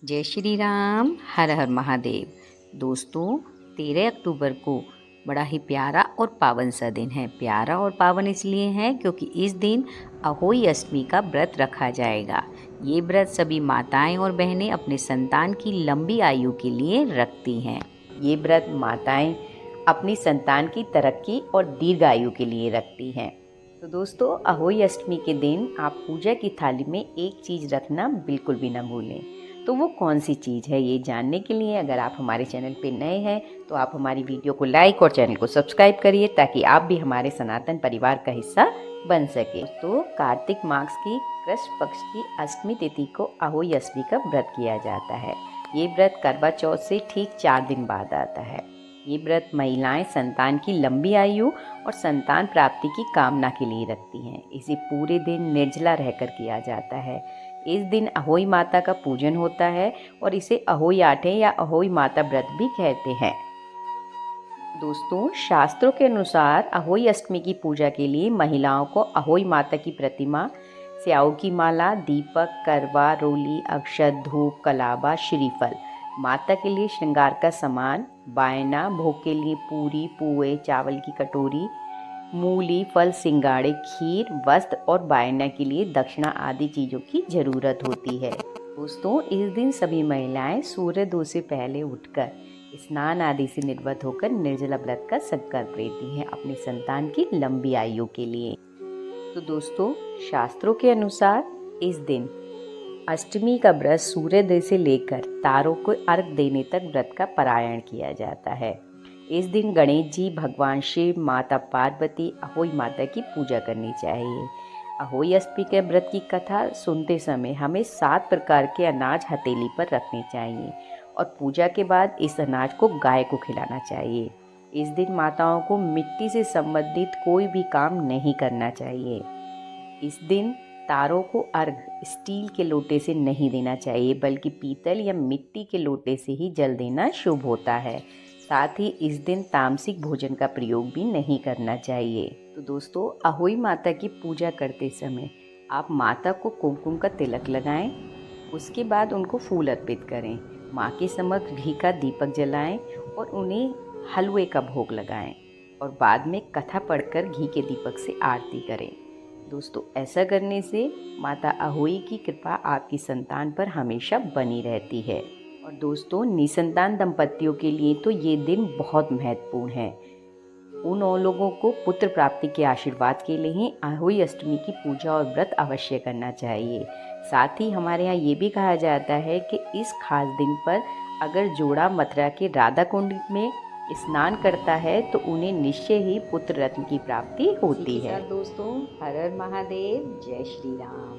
जय श्री राम, हर हर महादेव। दोस्तों, 13 अक्टूबर को बड़ा ही प्यारा और पावन सा दिन है। प्यारा और पावन इसलिए है क्योंकि इस दिन अहोई अष्टमी का व्रत रखा जाएगा। ये व्रत सभी माताएं और बहनें अपने संतान की लंबी आयु के लिए रखती हैं। ये व्रत माताएं अपनी संतान की तरक्की और दीर्घायु के लिए रखती हैं। तो दोस्तों, अहोई अष्टमी के दिन आप पूजा की थाली में एक चीज़ रखना बिल्कुल भी ना भूलें। तो वो कौन सी चीज़ है, ये जानने के लिए अगर आप हमारे चैनल पे नए हैं तो आप हमारी वीडियो को लाइक और चैनल को सब्सक्राइब करिए ताकि आप भी हमारे सनातन परिवार का हिस्सा बन सके। तो कार्तिक मास की कृष्ण पक्ष की अष्टमी तिथि को अहोई अष्टमी का व्रत किया जाता है। ये व्रत करवा चौथ से ठीक 4 दिन बाद आता है। ये व्रत महिलाएं संतान की लंबी आयु और संतान प्राप्ति की कामना के लिए रखती हैं। इसे पूरे दिन निर्जला रहकर किया जाता है। इस दिन अहोई माता का पूजन होता है और इसे अहोई आठे या अहोई माता व्रत भी कहते हैं। दोस्तों, शास्त्रों के अनुसार अहोई अष्टमी की पूजा के लिए महिलाओं को अहोई माता की प्रतिमा, स्याऊ की माला, दीपक, करवा, रोली, अक्षत, धूप, कलावा, श्रीफल, माता के लिए श्रृंगार का सामान, बायना, भोग के लिए पूरी, पुए, चावल की कटोरी, मूली, फल, सिंगाड़े, खीर, वस्त्र और बायना के लिए दक्षिणा आदि चीज़ों की ज़रूरत होती है। दोस्तों, इस दिन सभी महिलाएं सूर्योदय से पहले उठकर स्नान आदि से निर्वत होकर निर्जला व्रत का संकल्प लेती हैं अपनी संतान की लंबी आयु के लिए। तो दोस्तों, शास्त्रों के अनुसार इस दिन अष्टमी का व्रत सूर्योदय से लेकर तारों को अर्घ देने तक व्रत का पारायण किया जाता है। इस दिन गणेश जी, भगवान शिव, माता पार्वती, अहोई माता की पूजा करनी चाहिए। अहोई अष्टमी के व्रत की कथा सुनते समय हमें 7 प्रकार के अनाज हथेली पर रखने चाहिए और पूजा के बाद इस अनाज को गाय को खिलाना चाहिए। इस दिन माताओं को मिट्टी से संबंधित कोई भी काम नहीं करना चाहिए। इस दिन तारों को अर्घ स्टील के लोटे से नहीं देना चाहिए बल्कि पीतल या मिट्टी के लोटे से ही जल देना शुभ होता है। साथ ही इस दिन तामसिक भोजन का प्रयोग भी नहीं करना चाहिए। तो दोस्तों, अहोई माता की पूजा करते समय आप माता को कुमकुम का तिलक लगाएं। उसके बाद उनको फूल अर्पित करें, माँ के समक्ष घी का दीपक जलाएं और उन्हें हलवे का भोग लगाएं और बाद में कथा पढ़कर घी के दीपक से आरती करें। दोस्तों, ऐसा करने से माता अहोई की कृपा आपकी संतान पर हमेशा बनी रहती है। और दोस्तों, निसंतान दंपतियों के लिए तो ये दिन बहुत महत्वपूर्ण है। उन लोगों को पुत्र प्राप्ति के आशीर्वाद के लिए ही अहोई अष्टमी की पूजा और व्रत अवश्य करना चाहिए। साथ ही हमारे यहाँ ये भी कहा जाता है कि इस खास दिन पर अगर जोड़ा मथुरा के राधा कुंड में स्नान करता है तो उन्हें निश्चय ही पुत्र रत्न की प्राप्ति होती है। दोस्तों, हर हर महादेव, जय श्री राम।